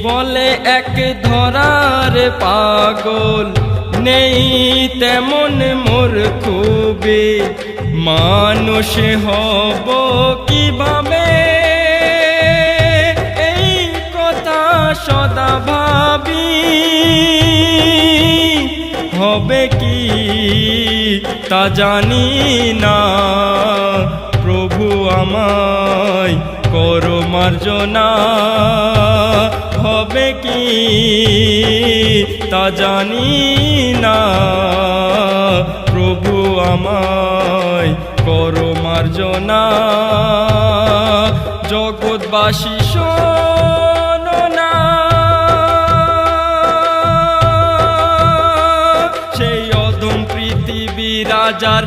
বলে এক ধরার পাগল, নেই তেমন মোর খুবই, মানুষ হব কিভাবে এই কথা সদা ভাবি। হবে কি তা জানি না, প্রভু আমায় করো মার্জনা। হবে কি তা জানি না, প্রভু আমায় করো মার্জনা। জগৎবাসী শোনো না, সেই অধম পৃথিবী রাজার